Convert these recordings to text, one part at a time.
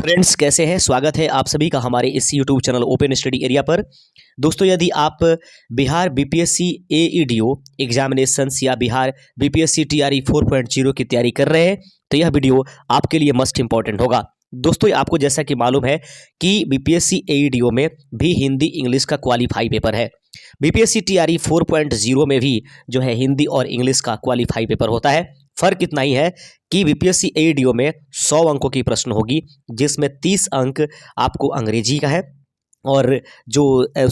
Friends, कैसे हैं? स्वागत है आप सभी का हमारे इस YouTube channel open study area पर। दोस्तों, यदि आप बिहार बीपीएससी एईडीओ एग्जामिनेशंस या बिहार बीपीएससी टीआरई 4.0 की तैयारी कर रहे हैं तो यह वीडियो आपके लिए मस्ट इंपॉर्टेंट होगा। दोस्तों, आपको जैसा कि मालूम है कि बीपीएससी एईडीओ में भी हिंदी इंग्लिश का क्वालिफाई पेपर है। बीपीएससी टीआरई 4.0 में भी जो है हिंदी और इंग्लिश का क्वालिफाई पेपर होता है। फर्क इतना ही है कि बीपीएससी एईडीओ में 100 अंकों की प्रश्न होगी, जिसमें 30 अंक आपको अंग्रेजी का है और जो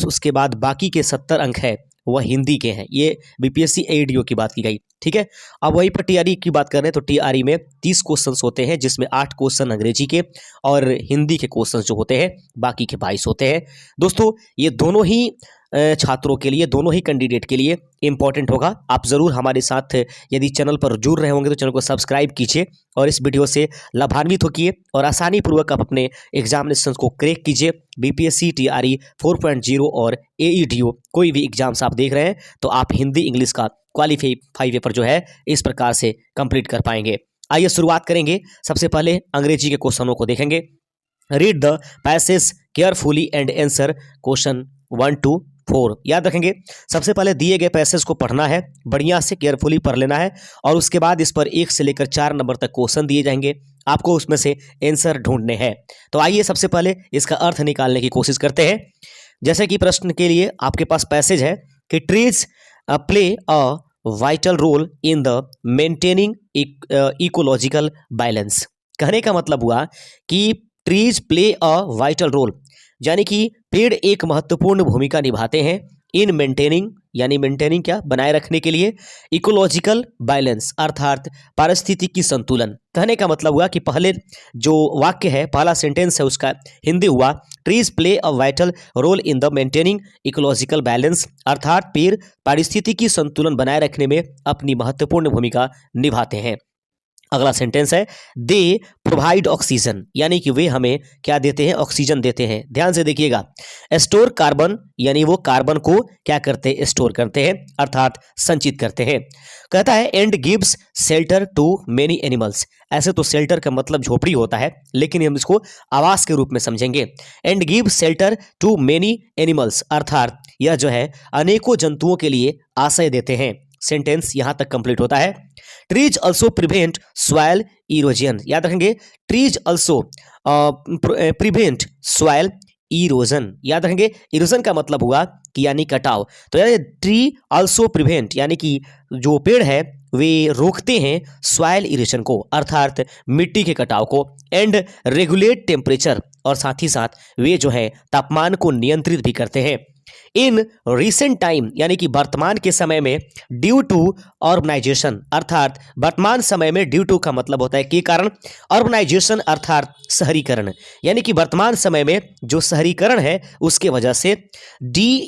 उसके बाद बाकी के 70 अंक है वह हिंदी के हैं। ये बीपीएससी एईडीओ की बात की गई, ठीक है। अब वहीं पर टीआरई की बात करें तो टीआरई में 30 क्वेश्चंस होते हैं, जिसमें 8 क्वेश्चन अंग्रेजी के और हिंदी के क्वेश्चंस जो होते हैं बाकी के 22 होते हैं। दोस्तों, ये दोनों ही छात्रों के लिए, दोनों ही कैंडिडेट के लिए इंपॉर्टेंट होगा। आप ज़रूर हमारे साथ यदि चैनल पर जुड़ रहे होंगे तो चैनल को सब्सक्राइब कीजिए और इस वीडियो से लाभान्वित होइए और आसानी पूर्वक आप अपने एग्जामिनेशन को क्रैक कीजिए। बीपीएससी टीआरई 4.0 और एईडीओ कोई भी एग्जाम्स आप देख रहे हैं तो आप हिंदी इंग्लिश का क्वालिफाई पेपर जो है इस प्रकार से कंप्लीट कर पाएंगे। आइए शुरुआत करेंगे। सबसे पहले अंग्रेजी के क्वेश्चनों को देखेंगे। Read the passage carefully and answer question 1 to 4। याद रखेंगे, सबसे पहले दिए गए पैसेज को पढ़ना है, बढ़िया से केयरफुली पढ़ लेना है और उसके बाद इस पर 1 से लेकर 4 नंबर तक क्वेश्चन दिए जाएंगे, आपको उसमें से आंसर ढूंढने हैं। तो आइए सबसे पहले इसका अर्थ निकालने की कोशिश करते हैं। जैसे कि प्रश्न के लिए आपके पास पैसेज है कि trees play a vital role in the maintaining ecological balance. कहने का मतलब हुआ कि trees play a vital role, यानी कि पेड़ एक महत्वपूर्ण भूमिका निभाते हैं इन मेंटेनिंग, यानी मेंटेनिंग क्या, बनाए रखने के लिए, इकोलॉजिकल बैलेंस अर्थात पारिस्थितिकी संतुलन। कहने का मतलब हुआ कि पहले जो वाक्य है, पहला सेंटेंस है, उसका हिंदी हुआ trees play a vital role in the maintaining ecological balance अर्थात पेड़ पारिस्थितिकी संतुलन बनाए रखने में अपनी महत्वपूर्ण भूमिका निभाते हैं। अगला सेंटेंस है दे प्रोवाइड ऑक्सीजन, यानी कि वे हमें क्या देते हैं, ऑक्सीजन देते हैं। ध्यान से देखिएगा, स्टोर कार्बन, यानी वो कार्बन को क्या करते हैं, स्टोर करते हैं अर्थात संचित करते हैं। कहता है and gives shelter to many animals. ऐसे तो शेल्टर का मतलब झोपड़ी होता है, लेकिन हम इसको आवास के रूप में समझेंगे। And gives shelter to many animals अर्थात यह जो है अनेकों जंतुओं के लिए आश्रय देते हैं। सेंटेंस यहां तक कंप्लीट होता है। Trees also prevent soil erosion. याद रखेंगे, trees also prevent soil erosion. याद रखेंगे, इरोजन का मतलब हुआ कि यानी कटाव। तो यानी ट्री ऑल्सो प्रिवेंट, यानी कि जो पेड़ है वे रोकते हैं सॉइल इरोजन को अर्थात मिट्टी के कटाव को। एंड रेगुलेट टेम्परेचर, और साथ ही साथ वे जो है तापमान को नियंत्रित भी करते हैं। इन रिसेंट टाइम, यानी कि वर्तमान के समय में, ड्यू टू अर्बनाइजेशन अर्थात वर्तमान समय में, ड्यू टू का मतलब होता है के कारण, अर्बनाइजेशन अर्थात शहरीकरण, यानी कि वर्तमान समय में जो शहरीकरण है उसके वजह से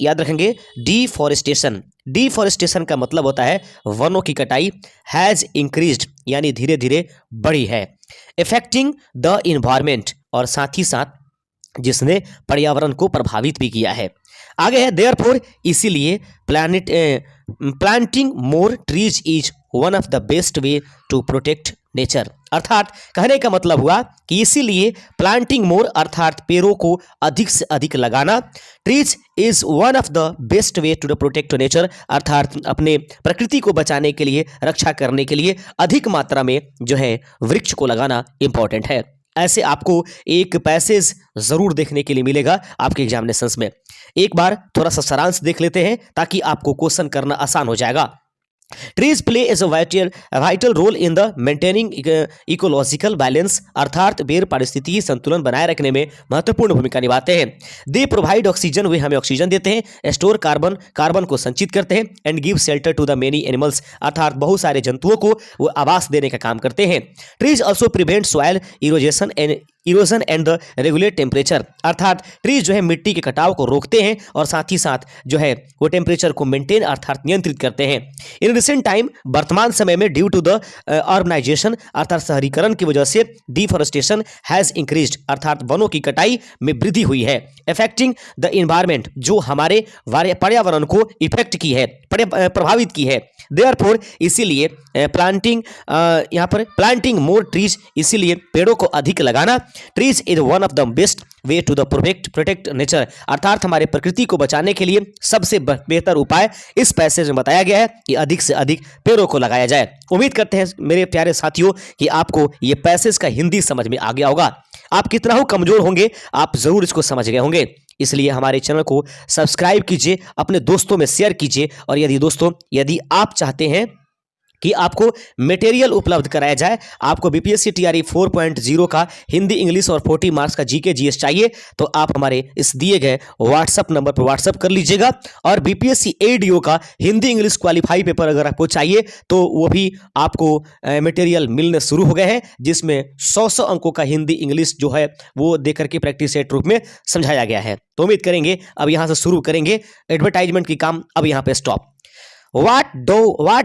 याद रखेंगे डिफॉरेस्टेशन। डिफॉरेस्टेशन का मतलब होता है वनों की कटाई, हैज इंक्रीज्ड, यानी धीरे धीरे बढ़ी है। इफेक्टिंग द इन्वायरमेंट, और साथ ही साथ जिसने पर्यावरण को प्रभावित भी किया है। आगे है देयरफॉर, इसीलिए planting more trees is one of the best way to protect nature. अर्थात कहने का मतलब हुआ कि इसीलिए प्लांटिंग मोर अर्थात पेड़ों को अधिक से अधिक लगाना, trees is one of the best way to protect nature अर्थात अपने प्रकृति को बचाने के लिए, रक्षा करने के लिए अधिक मात्रा में जो है वृक्ष को लगाना इंपॉर्टेंट है। ऐसे आपको एक पैसेज जरूर देखने के लिए मिलेगा आपके एग्जामिनेशंस में। एक बार थोड़ा सा सारांश देख लेते हैं ताकि आपको क्वेश्चन करना आसान हो जाएगा। Trees play is a vital role in the maintaining ecological balance अर्थात पेड़ पारिस्थितिकी संतुलन बनाए रखने में महत्वपूर्ण भूमिका निभाते हैं। दे प्रोवाइड ऑक्सीजन, वे हमें ऑक्सीजन देते हैं। स्टोर कार्बन, कार्बन को संचित करते हैं। And give shelter to the many animals अर्थात बहुत सारे जंतुओं को वो आवास देने का काम करते हैं। Trees also prevent soil erosion and the regulate temperature अर्थात ट्रीज जो है मिट्टी के कटाव को रोकते हैं और साथ ही साथ जो है वो टेम्परेचर को मेंटेन अर्थात नियंत्रित करते हैं। इन रिसेंट टाइम, वर्तमान समय में, ड्यू टू द अर्बनाइजेशन अर्थात शहरीकरण की वजह से, डिफॉरेस्टेशन हैज इंक्रीज्ड अर्थात वनों की कटाई में वृद्धि हुई है। इफेक्टिंग द इन्वायरमेंट, जो हमारे पर्यावरण को इफेक्ट की है, प्रभावित की है। देयरफॉर, इसीलिए प्लांटिंग, यहाँ पर प्लांटिंग मोर ट्रीज, इसीलिए पेड़ों को अधिक लगाना, trees is one of the best way to the protect nature, अर्थात हमारे प्रकृति को बचाने के लिए सबसे बेहतर उपाय इस पैसेज में बताया गया है कि अधिक से अधिक पेड़ों को लगाया जाए। उम्मीद करते हैं मेरे प्यारे साथियों कि आपको ये पैसेज का हिंदी समझ में आ गया होगा। आप कितना हो कमजोर होंगे, आप जरूर इसको समझ गए होंगे। इसलिए हमारे चैनल को सब्सक्राइब कीजिए, अपने दोस्तों में शेयर कीजिए, और यदि आप चाहते हैं कि आपको मटेरियल उपलब्ध कराया जाए, आपको बीपीएससी टीआरई 4.0 का हिंदी इंग्लिश और 40 मार्क्स का जीके जीएस चाहिए, तो आप हमारे इस दिए गए व्हाट्सएप नंबर पर व्हाट्सएप कर लीजिएगा। और बीपीएससी एडीओ का हिंदी इंग्लिश क्वालिफाई पेपर अगर आपको चाहिए तो वो भी आपको मटेरियल मिलने शुरू हो गए हैं, जिसमें 100 अंकों का हिंदी इंग्लिश जो है वो देकर के प्रैक्टिस सेट रूप में समझाया गया है। तो उम्मीद करेंगे अब यहाँ से शुरू करेंगे एडवर्टाइजमेंट की काम, अब यहाँ पे stop. What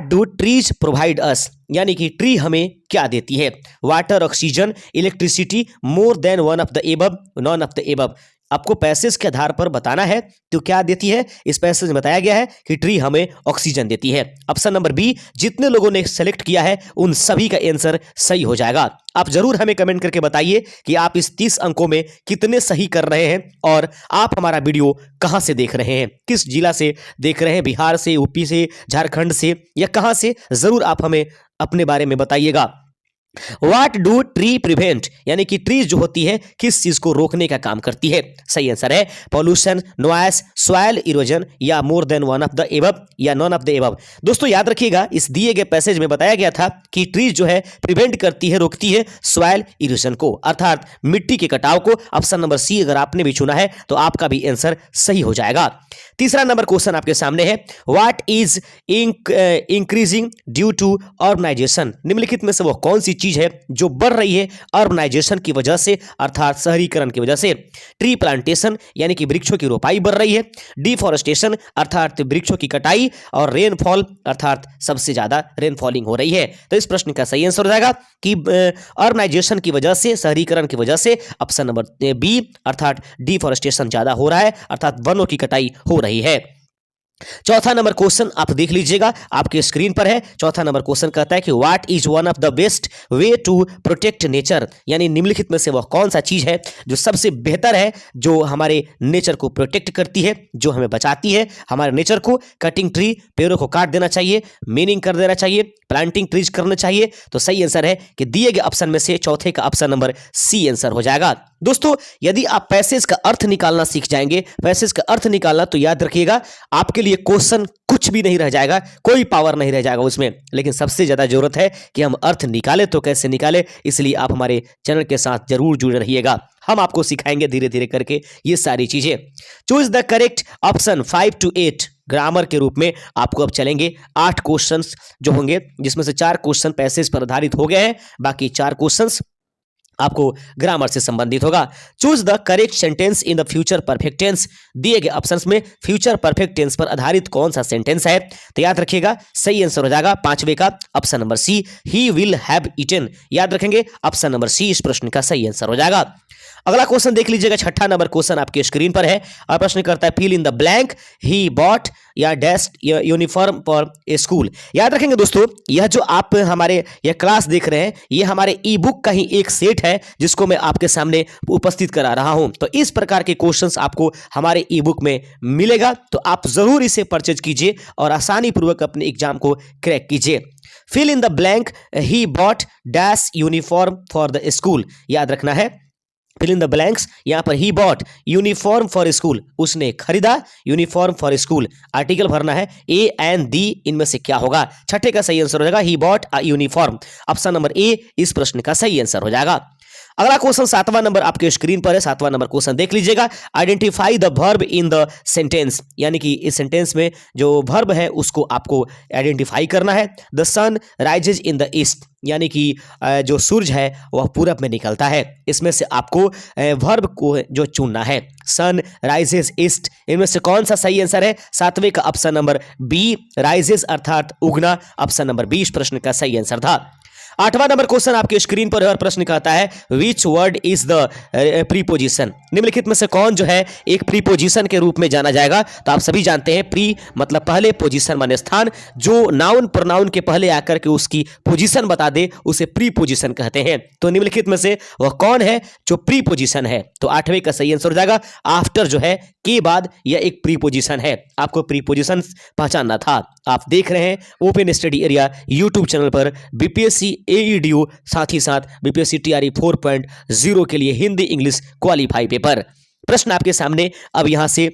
do trees provide us, यानी कि ट्री हमें क्या देती है? Water, oxygen, electricity, more than one of the above, none of the above. आपको पैसेज के आधार पर बताना है तो क्या देती है। इस पैसेज में बताया गया है कि ट्री हमें ऑक्सीजन देती है। ऑप्शन नंबर बी, जितने लोगों ने सेलेक्ट किया है उन सभी का आंसर सही हो जाएगा। आप जरूर हमें कमेंट करके बताइए कि आप इस 30 अंकों में कितने सही कर रहे हैं, और आप हमारा वीडियो कहां से देख रहे हैं, किस जिला से देख रहे हैं, बिहार से, यूपी से, झारखंड से, या कहां से, जरूर आप हमें अपने बारे में बताइएगा। What do tree prevent, यानी कि ट्रीज जो होती है किस चीज को रोकने का काम करती है? सही आंसर है पॉल्यूशन, नॉइस, सॉइल इरोजन, या more than one of the above, या नॉन ऑफ द एबव। दोस्तों याद रखिएगा, इस दिए गए पैसेज में बताया गया था कि ट्रीज जो है प्रिवेंट करती है, रोकती है सॉइल इरोजन को, अर्थात मिट्टी के कटाव को। ऑप्शन नंबर सी अगर आपने भी चुना है तो आपका भी आंसर सही हो जाएगा। तीसरा नंबर क्वेश्चन आपके सामने है, what is increasing due to urbanisation, निम्नलिखित में से वो कौन सी चीज है जो बढ़ रही है अर्बनाइजेशन की वजह से, अर्थात शहरीकरण की वजह से? ट्री प्लांटेशन, यानी कि वृक्षों की रोपाई बढ़ रही है, डिफॉरेस्टेशन अर्थात वृक्षों की कटाई, और रेनफॉल अर्थात सबसे ज्यादा रेनफॉलिंग हो रही है। तो इस प्रश्न का सही आंसर हो जाएगा कि अर्बनाइजेशन की वजह से, शहरीकरण की वजह से, ऑप्शन नंबर बी अर्थात डिफॉरेस्टेशन ज्यादा हो रहा है, अर्थात वनों की कटाई हो रही है। चौथा नंबर क्वेश्चन आप देख लीजिएगा, आपके स्क्रीन पर है। चौथा नंबर क्वेश्चन कहता है कि what is one of the best way to protect nature, यानी निम्नलिखित में से वह कौन सा चीज है जो सबसे बेहतर है, जो हमारे नेचर को प्रोटेक्ट करती है, जो हमें बचाती है हमारे नेचर को? कटिंग ट्री, पेड़ों को काट देना चाहिए, मीनिंग कर देना चाहिए, प्लांटिंग ट्रीज करना चाहिए। तो सही आंसर है कि दिए गए ऑप्शन में से चौथे का ऑप्शन नंबर सी आंसर हो जाएगा। दोस्तों यदि आप पैसेज का अर्थ निकालना सीख जाएंगे, पैसेज का अर्थ निकालना, तो याद रखिएगा आपके लिए क्वेश्चन कुछ भी नहीं रह जाएगा, कोई पावर नहीं रह जाएगा उसमें। लेकिन सबसे ज्यादा जरूरत है कि हम अर्थ निकाले, तो कैसे निकाले, इसलिए आप हमारे चैनल के साथ जरूर जुड़े रहिएगा। हम आपको सिखाएंगे धीरे धीरे करके ये सारी चीजें। Choose the correct option 5 to 8 grammar के रूप में आपको अब चलेंगे 8 क्वेश्चंस जो होंगे, जिसमें से 4 क्वेश्चन पैसेज पर आधारित हो गए हैं, बाकी 4 क्वेश्चंस आपको ग्रामर से संबंधित होगा। Choose the correct sentence in the future perfect tense, दिए गए ऑप्शंस में फ्यूचर परफेक्ट टेंस पर आधारित कौन सा सेंटेंस है? तो याद रखिएगा सही आंसर हो जाएगा पांचवे का option number C, he will have eaten. याद रखेंगे ऑप्शन नंबर सी इस प्रश्न का सही आंसर हो जाएगा। अगला क्वेश्चन देख लीजिएगा, छठा नंबर क्वेश्चन आपके स्क्रीन पर है और प्रश्न करता है fill in the blank, he bought या dash uniform for a school. याद रखेंगे दोस्तों, यह जो आप हमारे यह क्लास देख रहे हैं, ये हमारे ई बुक का ही एक सेट है जिसको मैं आपके सामने उपस्थित करा रहा हूं। तो इस प्रकार के क्वेश्चंस आपको हमारे ई बुक में मिलेगा, तो आप जरूर इसे परचेज कीजिए और आसानी पूर्वक अपने एग्जाम को क्रैक कीजिए। Fill in the blank, he bought dash uniform for the school. याद रखना है फिल इन द ब्लैंक्स, यहां पर he bought uniform for school, उसने खरीदा यूनिफॉर्म फॉर स्कूल। आर्टिकल भरना है ए एंड दी, इनमें से क्या होगा? छठे का सही आंसर हो जाएगा he bought a uniform, option number A इस प्रश्न का सही आंसर हो जाएगा। अगला क्वेश्चन 7वां नंबर आपके स्क्रीन पर है, 7वां नंबर क्वेश्चन देख लीजिएगा। Identify the verb in the sentence, यानी कि इस सेंटेंस में जो वर्ब है उसको आपको आइडेंटिफाई करना है। The sun rises in the east, यानी कि जो सूरज है वह पूरब में निकलता है। इसमें से आपको वर्ब को जो चुनना है, सन राइजेज ईस्ट, इनमें से कौन सा सही आंसर है? 7वें का ऑप्शन नंबर बी, राइजेज अर्थात उगना, ऑप्शन नंबर बी इस प्रश्न का सही आंसर था। 8वां नंबर क्वेश्चन आपके स्क्रीन पर है और प्रश्न कहता है which word is the preposition. निम्नलिखित में से कौन जो है एक प्रीपोजिशन के रूप में जाना जाएगा। तो आप सभी जानते हैं प्री मतलब पहले, पोजीशन माने स्थान, जो नाउन प्रोनाउन के पहले आकर के उसकी पोजीशन बता दे उसे प्रीपोजिशन कहते हैं। तो निम्नलिखित में से वह कौन है जो प्रीपोजिशन है। तो 8वें का सही आंसर हो जाएगा आफ्टर, जो है के बाद यह एक प्रीपोजिशन है। आपको प्रीपोजिशन पहचानना था। आप देख रहे हैं open study area YouTube channel पर बीपीएससी एईडीओ, साथ ही साथ बीपीएससी टीआरई 4.0 के लिए हिंदी इंग्लिश क्वालिफाई पेपर। प्रश्न आपके सामने अब यहां से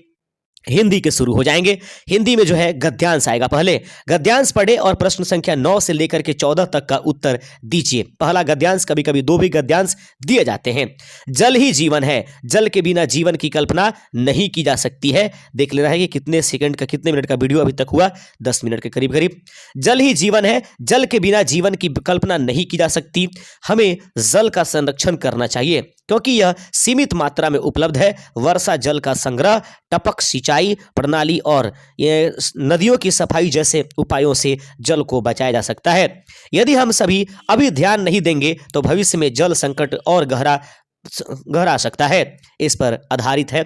हिंदी के शुरू हो जाएंगे। हिंदी में जो है गद्यांश आएगा। पहले गद्यांश पढ़े और प्रश्न संख्या 9 से लेकर के 14 तक का उत्तर दीजिए। पहला गद्यांश, कभी कभी दो भी गद्यांश दिए जाते हैं। जल ही जीवन है, जल के बिना जीवन की कल्पना नहीं की जा सकती है। देख लेना है कि कितने सेकंड का, कितने मिनट का वीडियो अभी तक हुआ, 10 मिनट के करीब करीब। जल ही जीवन है, जल के बिना जीवन की कल्पना नहीं की जा सकती। हमें जल का संरक्षण करना चाहिए क्योंकि यह सीमित मात्रा में उपलब्ध है। वर्षा जल का संग्रह, टपक सिंचाई प्रणाली और ये नदियों की सफाई जैसे उपायों से जल को बचाया जा सकता है। यदि हम सभी अभी ध्यान नहीं देंगे तो भविष्य में जल संकट और गहरा सकता है। इस पर आधारित है।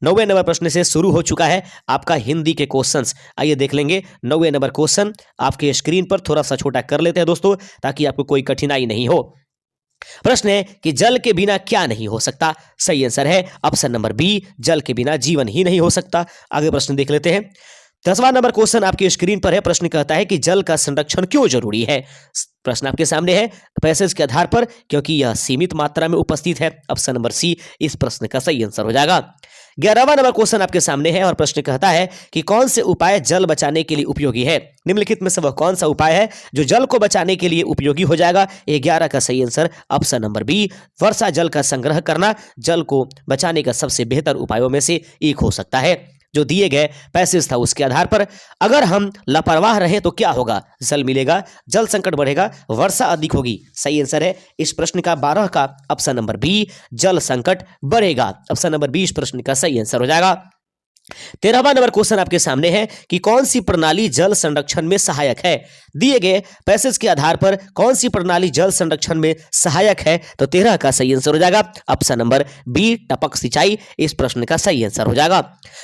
9वें नंबर प्रश्न से शुरू हो चुका है आपका हिंदी के क्वेश्चंस। आइए देख लेंगे 9वें नंबर क्वेश्चन आपके स्क्रीन पर। थोड़ा सा छोटा कर लेते हैं दोस्तों ताकि आपको कोई कठिनाई नहीं हो। प्रश्न है कि जल के बिना क्या नहीं हो सकता। सही आंसर है ऑप्शन नंबर बी, जल के बिना जीवन ही नहीं हो सकता। आगे प्रश्न देख लेते हैं। 10वां नंबर क्वेश्चन आपके स्क्रीन पर है। प्रश्न कहता है कि जल का संरक्षण क्यों जरूरी है। प्रश्न आपके सामने है पैसेज के आधार पर, क्योंकि यह सीमित मात्रा में उपस्थित है। ऑप्शन नंबर सी इस प्रश्न का सही आंसर हो जाएगा। 11वां नंबर क्वेश्चन आपके सामने है और प्रश्न कहता है कि कौन से उपाय जल बचाने के लिए उपयोगी है। निम्नलिखित में से वह कौन सा उपाय है जो जल को बचाने के लिए उपयोगी हो जाएगा। 11 का सही आंसर ऑप्शन नंबर बी, वर्षा जल का संग्रह करना जल को बचाने का सबसे बेहतर उपायों में से एक हो सकता है। जो दिए गए पैसेज था उसके आधार पर अगर हम लापरवाह रहें तो क्या होगा। जल मिलेगा, जल संकट बढ़ेगा, वर्षा अधिक होगी। सही आंसर है इस प्रश्न का 12 का ऑप्शन नंबर बी, जल संकट बढ़ेगा। ऑप्शन नंबर बी इस प्रश्न का सही आंसर हो जाएगा। 13वां नंबर क्वेश्चन आपके सामने है कि कौन सी प्रणाली जल संरक्षण में सहायक है। दिए गए पैसेज के आधार पर कौन सी प्रणाली जल संरक्षण में सहायक है। तो 13 का सही आंसर हो जाएगा ऑप्शन नंबर बी, टपक सिंचाई इस प्रश्न का सही आंसर हो जाएगा।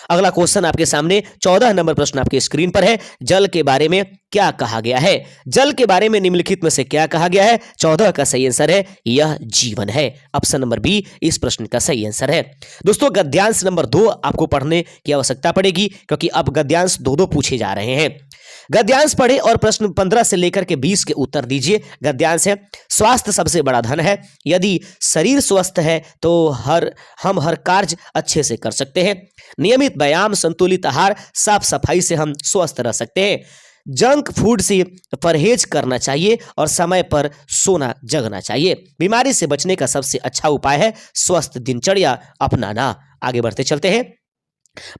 अगला क्वेश्चन आपके सामने 14 नंबर प्रश्न आपके स्क्रीन पर है। जल के बारे में क्या कहा गया है। जल के बारे में निम्नलिखित में से क्या कहा गया है। 14 का सही आंसर है यह जीवन है। ऑप्शन नंबर बी इस प्रश्न का सही आंसर है। दोस्तों गद्यांश नंबर 2 आपको पढ़ने की आवश्यकता पड़ेगी क्योंकि अब गद्यांश 2 पूछे जा रहे हैं। गद्यांश पढ़े और प्रश्न 15 से लेकर के 20 के उत्तर दीजिए। गद्यांश है स्वास्थ्य सबसे बड़ा धन है। यदि शरीर स्वस्थ है तो हम हर कार्य अच्छे से कर सकते हैं। नियमित व्यायाम, संतुलित आहार, साफ सफाई से हम स्वस्थ रह सकते हैं। जंक फूड से परहेज करना चाहिए और समय पर सोना जगना चाहिए। बीमारी से बचने का सबसे अच्छा उपाय है स्वस्थ दिनचर्या अपनाना। आगे बढ़ते चलते हैं।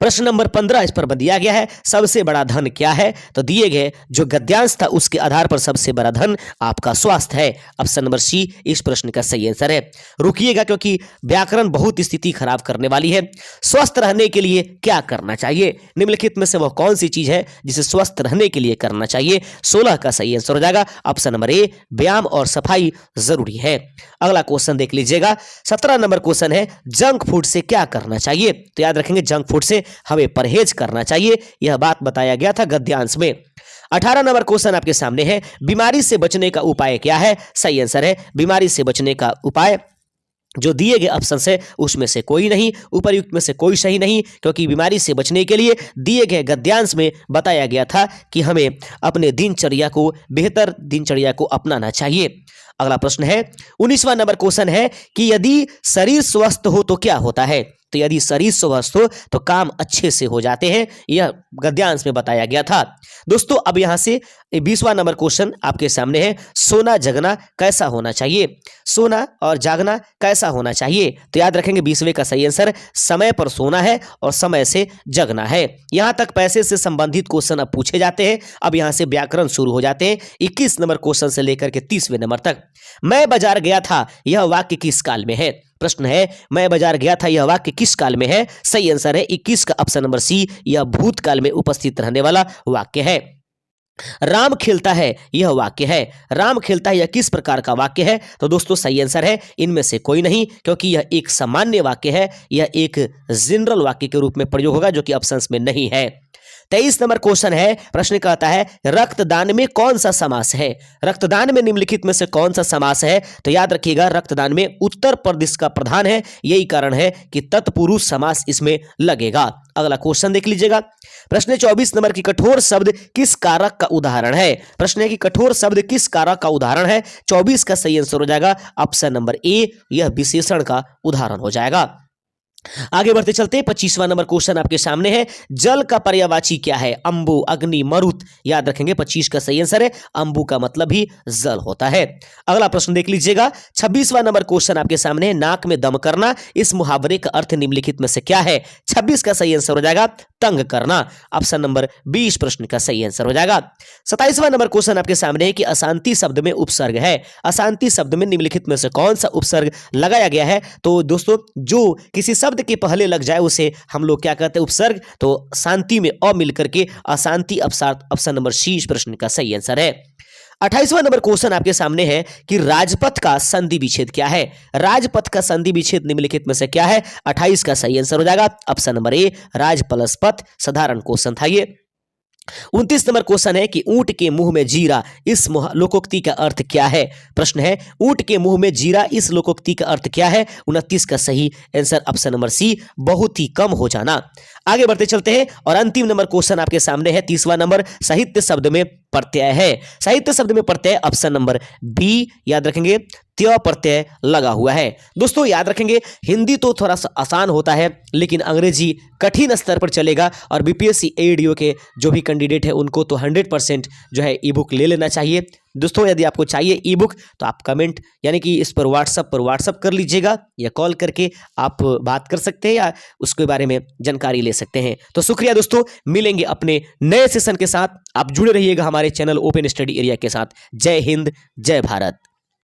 प्रश्न नंबर 15 इस पर दिया गया है सबसे बड़ा धन क्या है। तो दिए गए जो गद्यांश था उसके आधार पर सबसे बड़ा धन आपका स्वास्थ्य है। ऑप्शन नंबर सी इस प्रश्न का सही आंसर है। रुकिएगा क्योंकि व्याकरण बहुत स्थिति खराब करने वाली है। स्वस्थ रहने के लिए क्या करना चाहिए। निम्नलिखित में से वह कौन सी चीज है जिसे स्वस्थ रहने के लिए करना चाहिए। 16 का सही आंसर हो जाएगा ऑप्शन नंबर ए, व्यायाम और सफाई जरूरी है। अगला क्वेश्चन देख लीजिएगा। 17 नंबर क्वेश्चन है जंक फूड से क्या करना चाहिए। तो याद रखेंगे जंक फूड से हमें परहेज करना चाहिए। यह बात बताया गया था गद्यांश में। 18 नंबर क्वेश्चन आपके सामने है बीमारी से बचने का उपाय क्या है। सही आंसर है बीमारी से बचने का उपाय जो दिए गए ऑप्शन से उसमें से कोई नहीं, उपरयुक्त में से कोई सही नहीं, क्योंकि बीमारी से बचने के लिए दिए गए गद्यांश में बताया गया था कि हमें अपने दिनचर्या को बेहतर दिनचर्या को अपनाना चाहिए। अगला प्रश्न है 19वां नंबर क्वेश्चन है कि यदि शरीर स्वस्थ हो तो क्या होता है। तो यदि शरीर स्वस्थ हो तो काम अच्छे से हो जाते हैं। यह गद्यांश में बताया गया था। दोस्तों अब यहां से 20वां नंबर क्वेश्चन आपके सामने है सोना जगना कैसा होना चाहिए। सोना और जागना कैसा होना चाहिए। तो याद रखेंगे 20वें का सही आंसर समय पर सोना है और समय से जगना है। यहां तक पैसे से संबंधित क्वेश्चन अब पूछे जाते हैं। अब यहां से व्याकरण शुरू हो जाते हैं 21 नंबर क्वेश्चन से लेकर के 30वें नंबर तक। मैं बाजार गया था यह वाक्य किस काल में है। प्रश्न है मैं बाजार गया था यह वाक्य किस काल में है। सही आंसर है 21 का ऑप्शन नंबर सी, यह भूतकाल में उपस्थित रहने वाला वाक्य है। राम खेलता है यह वाक्य है। राम खेलता है यह किस प्रकार का वाक्य है? तो दोस्तों सही आंसर है इनमें से कोई नहीं, क्योंकि यह एक सामान्य वाक्य है, यह एक जनरल वाक्य के रूप में प्रयोग होगा, जो कि ऑप्शंस में नहीं है। 23 नंबर क्वेश्चन है, प्रश्न कहता है रक्तदान में कौन सा समास है? रक्तदान में निम्नलिखित में से कौन सा समास है? तो याद रखिएगा, रक्तदान में उत्तर प्रदेश का प्रधान है, यही कारण है कि तत्पुरुष समास इसमें लगेगा। अगला क्वेश्चन देख लीजिएगा, प्रश्न 24 नंबर की कठोर शब्द किस कारक का उदाहरण है? प्रश्न है कि कठोर शब्द किस कारक का उदाहरण है? 24 का सही आंसर हो जाएगा ऑप्शन नंबर ए, यह विशेषण का उदाहरण हो जाएगा। आगे बढ़ते चलते 25वां नंबर क्वेश्चन आपके सामने है, जल का पर्यायवाची क्या है? अंबु, अग्नि, मरुत। याद रखेंगे 25 का सही आंसर है अंबु का मतलब ही जल होता है। अगला प्रश्न देख लीजिएगा, 26वां नंबर क्वेश्चन आपके सामने है, नाक में दम करना, इस मुहावरे का अर्थ निम्नलिखित में से क्या है? 26 का सही आंसर हो जाएगा तंग करना, ऑप्शन नंबर 20 प्रश्न का सही आंसर हो जाएगा। 27वां नंबर क्वेश्चन आपके सामने है कि अशांति शब्द में उपसर्ग है, अशांति शब्द में निम्नलिखित में से कौन सा उपसर्ग लगाया गया है? तो दोस्तों जो किसी शब्द के पहले लग जाए उसे हम लोग क्या कहते हैं? उपसर्ग। तो शांति में अ मिलकर के अशांति अपसार, ऑप्शन नंबर सी इस प्रश्न का सही आंसर है। 28वां नंबर क्वेश्चन आपके सामने है कि राजपथ का संधि विच्छेद क्या है? राजपथ का संधि विच्छेद निम्नलिखित में से क्या है? 28 का सही आंसर हो जाएगा option number A, Raj plus पथ। साधारण क्वेश्चन था ये। 29 नंबर क्वेश्चन है कि ऊंट के मुंह में जीरा, इस लोकोक्ति का अर्थ क्या है? प्रश्न है ऊंट के मुंह में जीरा, इस लोकोक्ति का अर्थ क्या है? 29 का सही आंसर ऑप्शन नंबर सी, बहुत ही कम हो जाना। आगे बढ़ते चलते हैं और अंतिम नंबर क्वेश्चन आपके सामने है 30वां नंबर, साहित्य शब्द में प्रत्यय है। साहित्य शब्द में प्रत्यय ऑप्शन नंबर बी, याद रखेंगे त्य प्रत्यय लगा हुआ है। दोस्तों याद रखेंगे, हिंदी तो थोड़ा सा आसान होता है, लेकिन अंग्रेजी कठिन स्तर पर चलेगा, और बीपीएससी एडीओ के जो भी कैंडिडेट है उनको तो 100% जो है ई बुक ले लेना चाहिए। दोस्तों यदि आपको चाहिए ई बुक तो आप कमेंट यानी कि इस पर व्हाट्सअप कर लीजिएगा, या कॉल करके आप बात कर सकते हैं, या उसके बारे में जानकारी ले सकते हैं। तो शुक्रिया दोस्तों, मिलेंगे अपने नए सेशन के साथ। आप जुड़े रहिएगा हमारे चैनल ओपन स्टडी एरिया के साथ। जय हिंद, जय भारत।